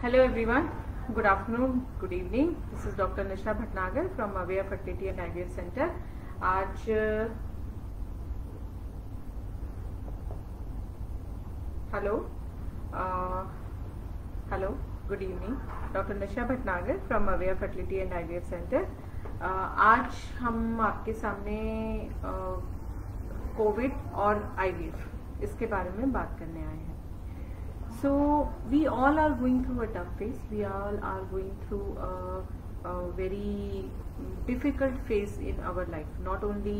Hello everyone, good afternoon, good evening. This is Dr. Nisha Bhatnagar from Avia Fertility and IVF Center. आज hello good evening, doctor Nisha Bhatnagar from aware fertility and IVF centre. आज हम आपके सामने Covid और IVF इसके बारे में बात करने आए हैं। So we all are going through a tough phase. We all are going through a very difficult phase in our life. Not only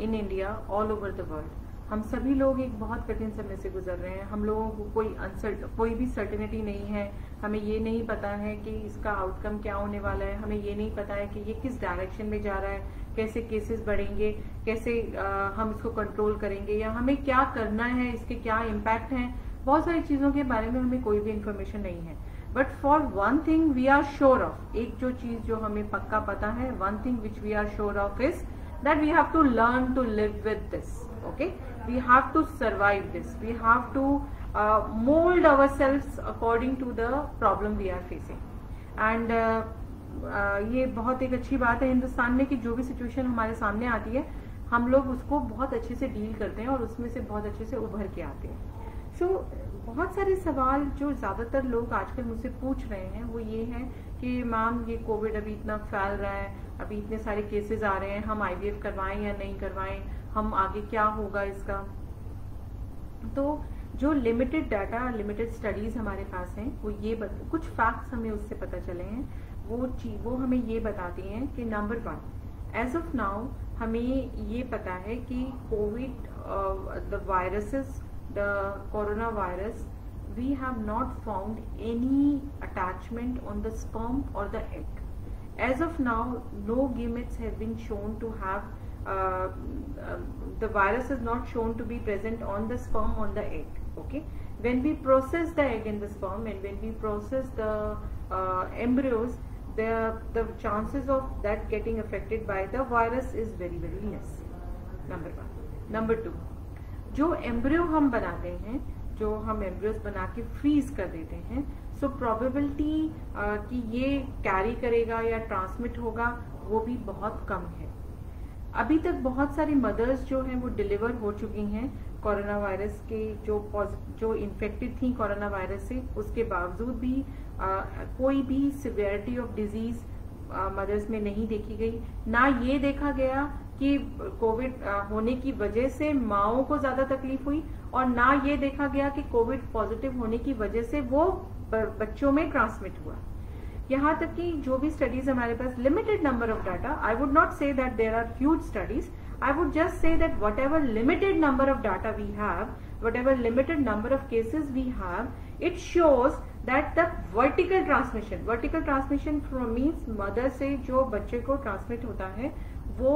in India, all over the world. हम सभी लोग एक बहुत कठिन समय से गुजर रहे हैं। हम लोगों को कोई भी सर्टेनिटी नहीं है। हमें ये नहीं पता है कि इसका आउटकम क्या होने वाला है। हमें ये नहीं पता है कि ये किस डायरेक्शन में जा रहा है, कैसे केसेस बढ़ेंगे, कैसे हम इसको कंट्रोल करेंगे, या हमें क्या करना है, इसके क्या इम्पैक्ट हैं। बहुत सारी चीजों के बारे में हमें कोई भी इंफॉर्मेशन नहीं है। But for one thing we are sure of, एक जो चीज जो हमें पक्का पता है, one thing which we are sure of is that we have to learn to live with this. Okay, we have to survive this, we have to mould ourselves according to the problem we are facing. And ये बहुत एक अच्छी बात है हिंदुस्तान में कि जो भी सिचुएशन हमारे सामने आती है हम लोग उसको बहुत अच्छे से डील करते हैं और उसमें से बहुत अच्छे से उभर के आते हैं। सो बहुत सारे सवाल जो ज्यादातर लोग आजकल मुझसे पूछ रहे हैं वो ये है कि मैम ये कोविड अभी इतना फैल रहा है, अभी इतने सारे केसेस आ रहे हैं, हम आईवीएफ करवाएं या नहीं करवाएं, हम आगे क्या होगा इसका। तो जो लिमिटेड डाटा, लिमिटेड स्टडीज हमारे पास हैं वो ये कुछ फैक्ट्स हमें उससे पता चले हैं। वो हमें ये बताती हैं कि नंबर 1, एज ऑफ नाउ हमें ये पता है कि Covid the viruses, the coronavirus, we have not found any attachment on the sperm or the egg. As of now, no gametes have been shown to have the virus is not shown to be present on the sperm on the egg. Okay, when we process the egg and the sperm, and when we process the embryos, the chances of that getting affected by the virus is very very less. Number 1. Number 2, जो embryo हम बनाते हैं, जो हम embryos बना के freeze कर देते हैं, सो प्रोबेबिलिटी कि ये कैरी करेगा या ट्रांसमिट होगा वो भी बहुत कम है। अभी तक बहुत सारी मदर्स जो हैं वो डिलीवर हो चुकी हैं कोरोना वायरस के, जो इन्फेक्टेड थी कोरोना वायरस से, उसके बावजूद भी कोई भी सिवियरिटी ऑफ डिजीज मदर्स में नहीं देखी गई। ना ये देखा गया कि कोविड होने की वजह से माओं को ज्यादा तकलीफ हुई, और ना ये देखा गया कि कोविड पॉजिटिव होने की वजह से वो बच्चों में ट्रांसमिट हुआ। यहाँ तक कि जो भी स्टडीज हमारे पास, limited number of data, I would not say that there are huge studies, I would just say that whatever limited number of data we have, whatever limited number of cases we have, it shows that the vertical transmission from means mother से जो बच्चे को transmit होता है वो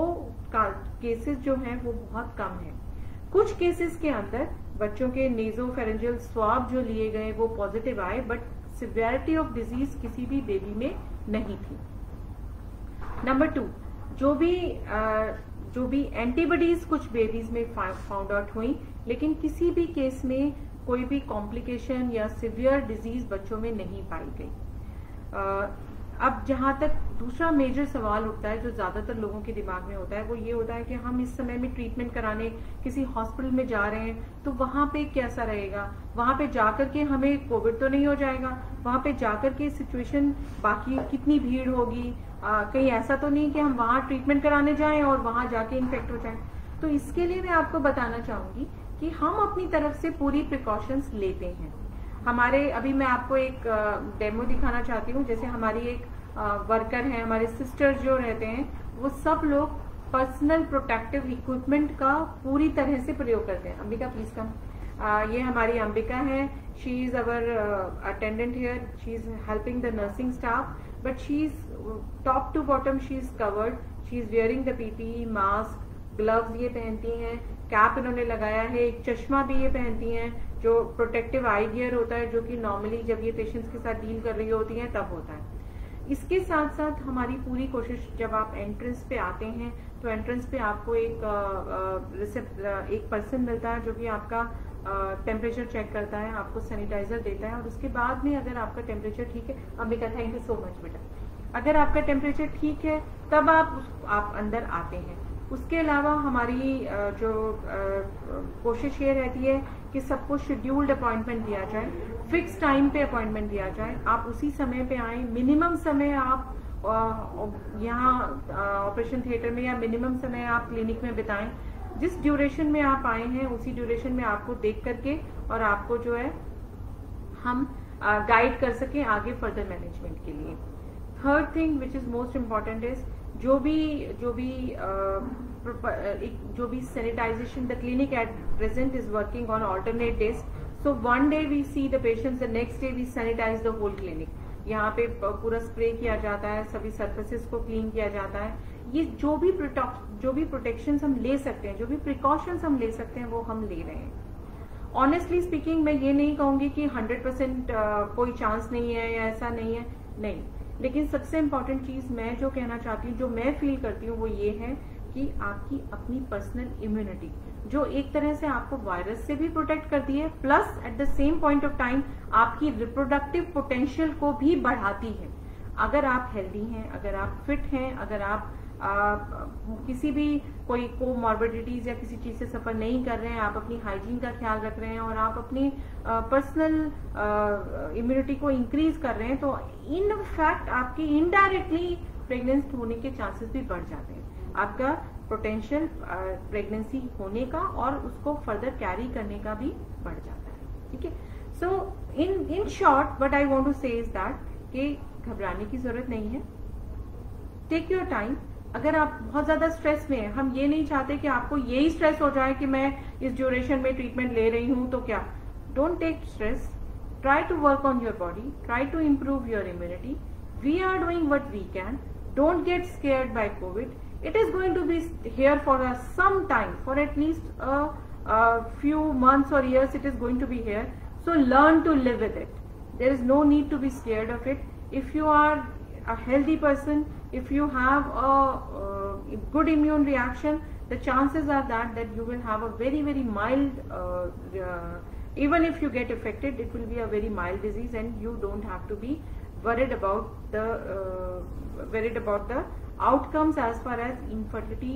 cases जो हैं वो बहुत कम है। कुछ केसेस के अंदर बच्चों के नेजोफेरेंजियल स्वाब जो लिए गए वो पॉजिटिव आए, बट सिवियरिटी ऑफ डिजीज किसी भी बेबी में नहीं थी। नंबर 2, जो भी एंटीबॉडीज कुछ बेबीज में फाउंड आउट हुई, लेकिन किसी भी केस में कोई भी कॉम्प्लिकेशन या सिवियर डिजीज बच्चों में नहीं पाई गई। अब जहां तक दूसरा मेजर सवाल उठता है जो ज्यादातर लोगों के दिमाग में होता है वो ये होता है कि हम इस समय में ट्रीटमेंट कराने किसी हॉस्पिटल में जा रहे हैं तो वहां पे कैसा रहेगा, वहां पे जाकर के हमें कोविड तो नहीं हो जाएगा, वहां पे जाकर के सिचुएशन बाकी कितनी भीड़ होगी, कहीं ऐसा तो नहीं कि हम वहां ट्रीटमेंट कराने जाएं और वहां जाके इन्फेक्ट हो जाएं। तो इसके लिए मैं आपको बताना चाहूंगी कि हम अपनी तरफ से पूरी प्रिकॉशंस लेते हैं। हमारे अभी मैं आपको एक डेमो दिखाना चाहती हूँ। जैसे हमारी एक वर्कर है, हमारे सिस्टर्स जो रहते हैं वो सब लोग पर्सनल प्रोटेक्टिव इक्विपमेंट का पूरी तरह से प्रयोग करते हैं। Ambika please come. ये हमारी अंबिका है, she is our attendant here, she is helping the nursing staff, but she is top to bottom she is covered, she is wearing the PPE mask, gloves ये पहनती हैं, कैप इन्होंने लगाया है, एक चश्मा भी ये पहनती हैं जो प्रोटेक्टिव आई गियर होता है, जो कि नॉर्मली जब ये पेशेंट्स के साथ डील कर रही होती हैं तब होता है। इसके साथ साथ हमारी पूरी कोशिश, जब आप एंट्रेंस पे आते हैं तो एंट्रेंस पे आपको एक पर्सन मिलता है जो कि आपका टेम्परेचर चेक करता है, आपको सैनिटाइजर देता है, और उसके बाद में अगर आपका टेम्परेचर ठीक है, Ambika thank you so much बेटा, अगर आपका टेम्परेचर ठीक है तब आप अंदर आते हैं। उसके अलावा हमारी जो कोशिश ये रहती है कि सबको शेड्यूल्ड अपॉइंटमेंट दिया जाए, फिक्स टाइम पे अपॉइंटमेंट दिया जाए, आप उसी समय पे आए, मिनिमम समय आप यहाँ ऑपरेशन थिएटर में या मिनिमम समय आप क्लिनिक में बिताएं। जिस ड्यूरेशन में आप आए हैं उसी ड्यूरेशन में आपको देख करके और आपको जो है हम गाइड कर सकें आगे फर्दर मैनेजमेंट के लिए। Third thing which is most important is जो भी sanitisation, the clinic at present is working on alternate days, so one day we see the patients, the next day we sanitise the whole clinic. यहाँ पे पूरा spray किया जाता है, सभी surfaces को क्लीन किया जाता है। ये जो भी प्रोटेक्शंस हम ले सकते हैं, जो भी प्रिकॉशंस हम ले सकते हैं वो हम ले रहे हैं। ऑनेस्टली स्पीकिंग मैं ये नहीं कहूंगी कि 100% कोई चांस नहीं है या ऐसा नहीं है, नहीं, लेकिन सबसे इम्पोर्टेंट चीज मैं जो कहना चाहती हूँ, जो मैं फील करती हूँ, वो ये है कि आपकी अपनी पर्सनल इम्यूनिटी जो एक तरह से आपको वायरस से भी प्रोटेक्ट करती है, plus at the same point of time आपकी रिप्रोडक्टिव पोटेंशियल को भी बढ़ाती है। अगर आप हेल्दी हैं, अगर आप फिट हैं, अगर आप किसी भी कोई कोमॉर्बिडिटीज या किसी चीज से सफर नहीं कर रहे हैं, आप अपनी हाइजीन का ख्याल रख रहे हैं और आप अपनी पर्सनल इम्यूनिटी को इंक्रीज कर रहे हैं, तो इन फैक्ट आपकी इनडायरेक्टली प्रेग्नेंट होने के चांसेस भी बढ़ जाते हैं। आपका पोटेंशियल प्रेगनेंसी होने का और उसको फर्दर कैरी करने का भी बढ़ जाता है। ठीक है, so in short what I want to say is that कि घबराने की जरूरत नहीं है, टेक योर टाइम। अगर आप बहुत ज्यादा स्ट्रेस में हैं, हम ये नहीं चाहते कि आपको यही स्ट्रेस हो जाए कि मैं इस ड्यूरेशन में ट्रीटमेंट ले रही हूं तो क्या, don't take stress, try to work on your body, try to improve your immunity, we are doing what we can, don't get scared by Covid, it is going to be here for some time, for at least a few months or years it is going to be here, so learn to live with it. There is no need to be scared of it. If you are a healthy person, if you have a good immune reaction, the chances are that you will have a very mild, even if you get affected, it will be a very mild disease and you don't have to be worried about the outcomes as far as infertility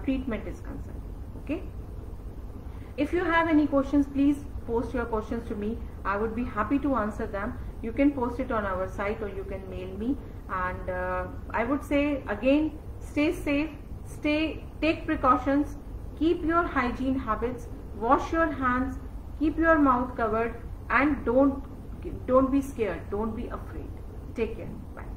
treatment is concerned. Okay, if you have any questions, please post your questions to me. I would be happy to answer them. You can post it on our site or you can mail me, and I would say again, stay safe, take precautions, keep your hygiene habits, wash your hands, keep your mouth covered, and don't be scared, don't be afraid. Take care, bye.